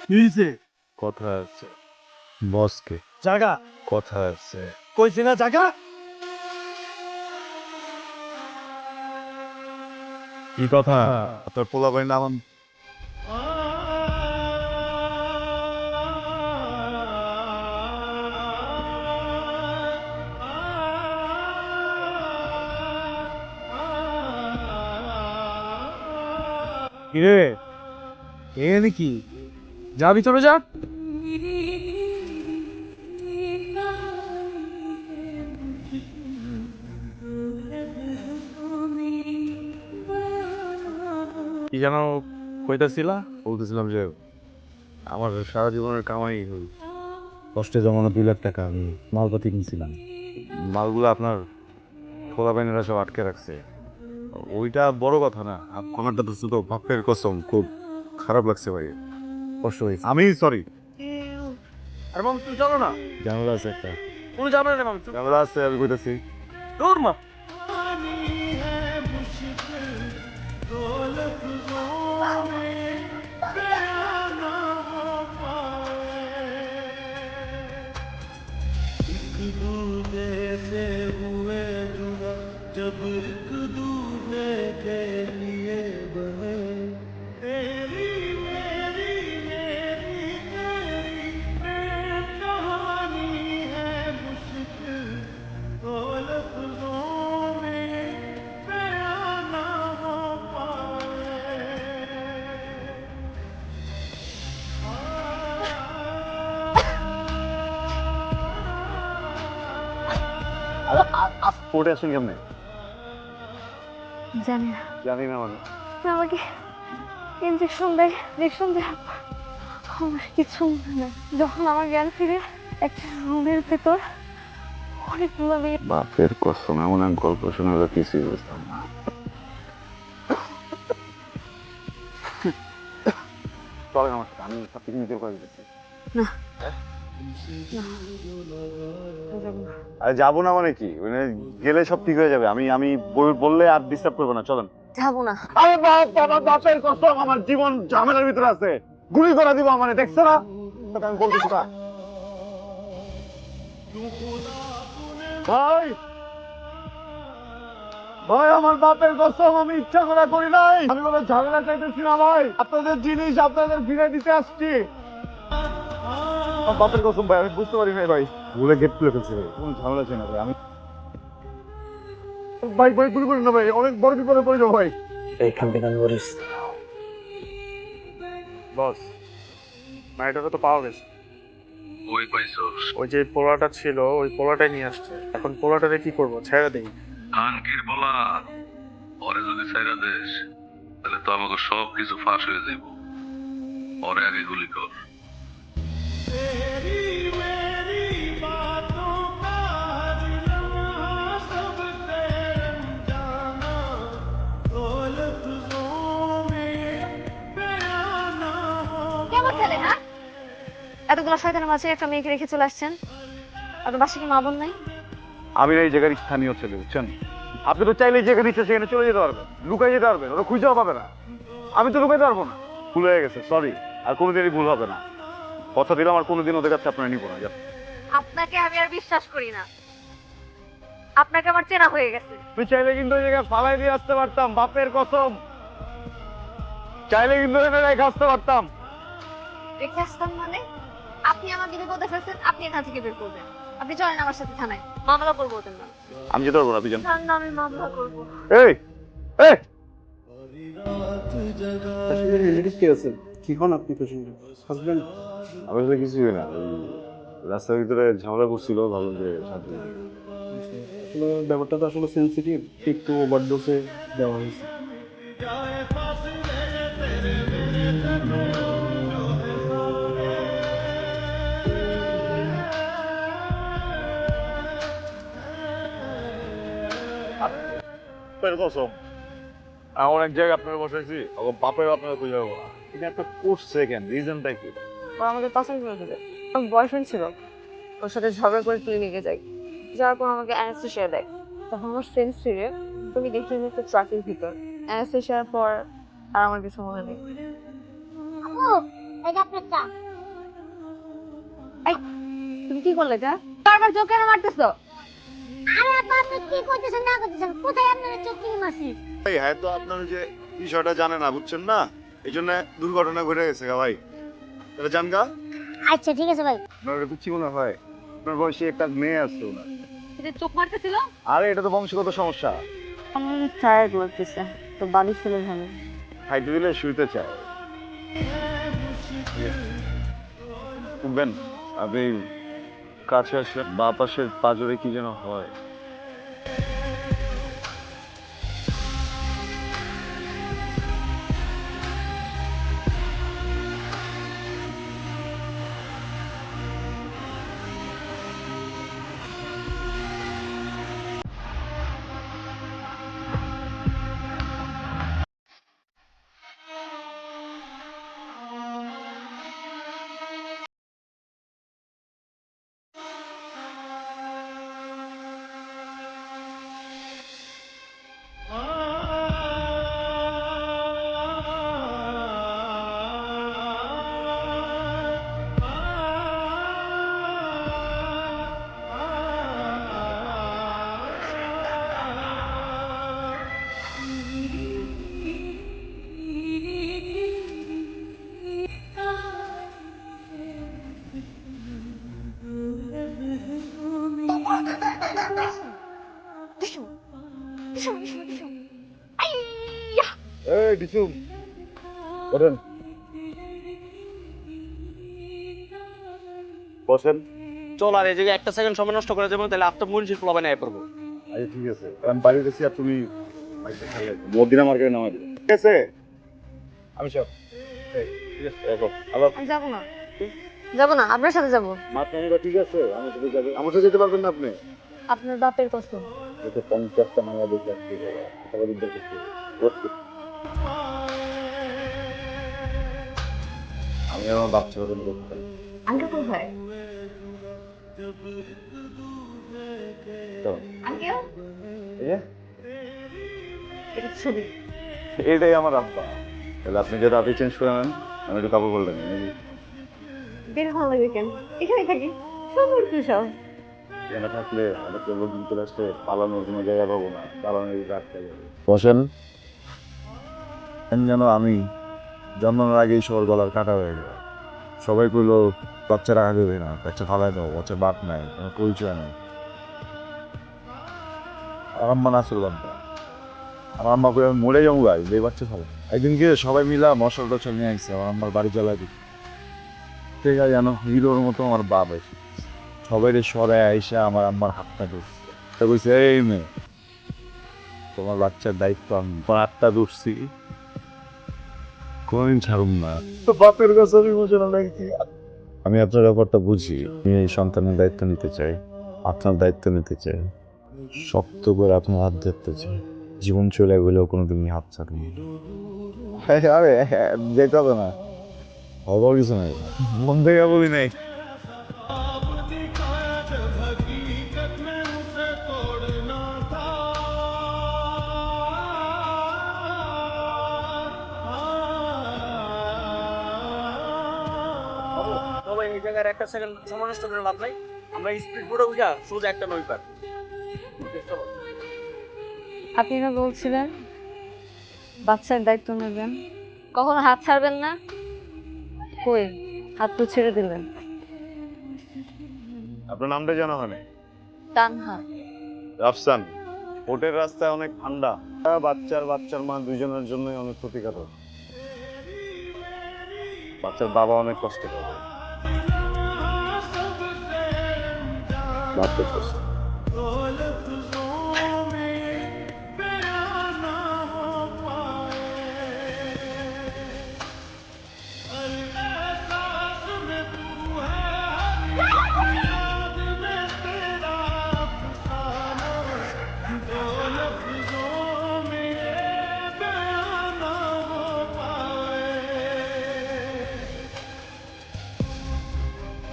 নিচে কথা আছে বসকে জায়গা কথা আছে কইছি না জায়গা কি কথা তোর পোলাপাই নাম কিরে এ নাকি যা ভিতরে যা কি যেন কইতাছিলা? বলতেছিলাম যে আমার সারা জীবনের কামাই কষ্টে জমানো 2 লাখ টাকা আমি মালপাতি কিনছিলাম, মালগুলো আপনার পোলাপাইনেরা সব আটকে রাখছে। ওইটা বড় কথা না, আমারটা তো শুধু বাপের কসম, খুব খারাপ লাগছে ভাই, কষ্ট হয়েছে। আমি সরি। আর মাম তুই জানো না ঝামেলা আছে একটা, কোনো জানো না মাম ঝামেলা আছে আমি কইতাছি। তোর মা जब एक दूसरे के लिए बने तेरी मेरी मेरी तेरी प्रेम कहानी है मुश्किल तो लफ्जों में बयां ना हो पाए পড়ে আসুন কেমনে জানি না জানি না মানে আমাকে ইঞ্জেকশন দেয় আমার কিছু মনে নেই। যখন আমার জ্ঞান ফিরে একটা রুমের ভেতর অনেকগুলো মেয়ে বাপের কসম এমন এক গল্প শুনে তো কিছুই বুঝতাম না। চলেন আমার সাথে, আমি সব কিছু নিজে করে দিচ্ছি। না আরে যাবো না মানে কি, মানে গেলে সব ঠিক হয়ে যাবে। আমি আমি বললে আর ডিস্টার্ব করবো না, চলেন। যাবো না। আরে বাপ, আমার বাপের কসম, আমার জীবন ঝামেলার ভিতরে আছে, গুলি করে দিব মানে, দেখছো না? তোকে আমি বলতেছি না ভাই, ভাই আমার বাপের কসম, আমি ইচ্ছা করে করি নাই, আমি কোনো ঝামেলা চাইতেছি না ভাই, আপনাদের জিনিস আপনাদের ফিরে দিতে আসছি। আমার বাপের কসম ভাই, আমি বুঝতে পারি নাই ভাই, ভুলে গেট খুলে ফেলছি ভাই, কোনো ঝামেলা চাই না ভাই। আমি ভাই ভাই গুলি করেন না ভাই, অনেক বড় বিপদে পড়ে যাবো ভাই। এইখান থেকে আমি বলিস বস, নাইটটা তো পাওয়া গেছে। ওই পাইছস ওই যে পোলাটা ছিল ওই পোলাটাই নিয়ে আসছে। এখন পোলাটারে কি করবো, ছেড়ে দেই? আনকির বলা ওরে যদি ছাইরা দেশ তাহলে তো আমাকে সব কিছু ফাঁস হয়ে যাইব। ওরে আগে গুলি কর। কেমন খেলে হ্যাঁ এতগুলো শয়তানের মাঝে একটা মেয়েকে রেখে চলে আসছেন। আপনার বাসা কি মা বোন নাই? আমি এই জায়গার স্থানীয় ছেলে, বুঝছেন? আপনি তো চাইলে যেখানে ইচ্ছে সেখানে চলে যেতে পারবেন, লুকাই যেতে পারবেন, ওরা খুঁজেও পাবে না। আমি তো লুকাইতে পারবো না। ভুল হয়ে গেছে, সরি, আর কোনোদিনই ভুল হবে না। কথা দিলাম আর কোনোদিন ওদের কাছে আপনারা নিবো না। আপনাকে আমি আর বিশ্বাস করি না। আপনাকে আমার চেনা হয়ে গেছে। আমি চাইলে কিন্তু ওই জায়গায় ফালাই দিয়ে আসতে পারতাম, বাপের কসম, চাইলে কিন্তু এনে রেখে আসতে পারতাম। রেখে আসতাম মানে? আপনি আমাকে বিপদে ফেলছেন, আপনি এখান থেকে বের করবেন। আপনি চলেন আমার সাথে থানায়, মামলা করবো ওদের নামে। আমি যেতে পারবো না, আপনি জান। না আমি মামলা করবো। এই এই কি আছে কি কোন আপনি পেশেন্ট হাজবেন্ড আমি আসলে কিছুই না, ওই রাস্তার ভিতরে ঝামেলা করছিল, ভালো যে সাথে। আসলে ব্যাপারটা তো আসলে সেনসিটিভ, একটু ওভারডোজে দেওয়া হয়েছে। কসম এমন এক জায়গায় আপনারা বসাইছি, ওকে বাপের আপনারা খুঁজে যাবো না। এটা একটা করছে কেন, রিজনটা কি? ও আমাকে পছন্দ করে ফেলে। আমার বয়ফ্রেন্ড ছিল, ওর সাথে ঝগড়া করে ক্লিনিকে যাই, যাওয়ার পর আমাকে অ্যানেস্থেশিয়া দেয়। তখন আমার সেন্স ফিরে, তুমি দেখলে যে একটা ট্রাকের ভিতর অ্যানেস্থেশিয়ার পর আর আমার কিছু মনে নেই। এই যে আপনার চা। এই তুমি কি করলে এটা? বারবার চোখ কেন মারতেছো? আরে আপা আপনি কি করতেছেন না করতেছেন? কোথায় আপনার চোখ থেকে মাসি? ভাই হ্যাঁ তো আপনার যে বিষয়টা জানে না বুঝছেন না এই জন্য দুর্ঘটনা ঘটে গেছে গা ভাই তাহলে জান গা আচ্ছা ঠিক আছে ভাই। আপনার বুঝছি মনে হয় আপনার বয়সে একটা মেয়ে আছে ওনার এটা চোখ মারতেছিল? আরে এটা তো বংশগত সমস্যা আমার টায়ার্ড লাগতেছে, তো বাড়ি চলে যাবে। খাইতে দিলে শুইতে চায় উঠবেন আপনি কাছে আসলে বা পাশের পাজরে কি যেন হয় এই কিছু বলেন বসেন চল আর এই জায়গায় একটা সেকেন্ড সময় নষ্ট করে যাবো, তাহলে আপনার মরিচির প্লাবে নাই পড়বো। আচ্ছা ঠিক আছে আমি বাড়ি গেছি আর তুমি মদিনা মার্কেটে নামাই দিবে ঠিক আছে আমি সব ঠিক আছে দেখো আবার আমি যাবো না, যাবো না, আপনার সাথে যাবো। মাত্রা ঠিক আছে আমার সাথে যাবে আমার সাথে যেতে পারবেন না আপনি আপনার বাপের কসম। এটা 50টা মায়া দেখে আসছি টাকা দিতে করছি আমি আমার বাচ্চা ওদের করতাম আঙ্কেল কোথায়? তো আঙ্কেল এই যে, এটা ছবি। এটাই আমার আব্বা তাহলে আপনি যে রাতে চেঞ্জ করে নেন আমি একটু কাপড় বললেন বের ভালো লাগে কেন? এখানে থাকি, সব উঠতে সব। এখানে থাকলে আমাদের লোকজন চলে আসলে পালানোর কোনো জায়গা পাবো না পালানোর রাখতে যাবে বসেন যেন আমি জন্মানোর আগেই সবার গলার কাটা হয়ে গেল সবাই কইলো বাচ্চা রাখা যাবে না বাচ্চা ফালাই দাও বাচ্চা বাপ নাই কোনো পরিচয় নেই আমার আম্মা না ছিল বাচ্চা আমার আম্মা করে আমি মরে যাবো ভাই এই বাচ্চা খাবো একদিন গিয়ে সবাই মিলা মশলা টশল নিয়ে আসছে আমার আম্মার বাড়ি জ্বালাই দিই ঠিক আছে জানো হিরোর মতো আমার বাপ আছে সবাই সরাই আইসা আমার আম্মার হাতটা ধরছে তা বলছে এই মেয়ে তোমার বাচ্চার দায়িত্ব আমি তোমার হাতটা ধরছি কোনদিন ছাড়ুম না তো বাপের কাছে আমি বোঝানো লাগছি আমি আপনার ব্যাপারটা বুঝি আমি এই সন্তানের দায়িত্ব নিতে চাই আপনার দায়িত্ব নিতে চাই শক্ত করে আপনার হাত ধরতে চাই জীবন চলে গেলেও কোনোদিন হাত ছাড়ুন আরে যেতে হবে না হবার কিছু নাই মন থেকে বলি নাই তবে এই জায়গায় একটা সেকেন্ড সময় নষ্ট করে লাভ নাই, আমরা স্পিড বোর্ডে উঠা সোজা একটা নই পার। আপনি না বলছিলেন বাচ্চার দায়িত্ব নেবেন, কখনো হাত ছাড়বেন না? কই, হাত তো ছেড়ে দিলেন। আপনার নামটা জানা হয় না তানহা। রাফসান হোটেল রাস্তায় অনেক ঠান্ডা বাচ্চার মা দুইজনের জন্যই অনেক ক্ষতিকারক বাচ্চার বাবা অনেক কষ্ট করে বাপের কষ্ট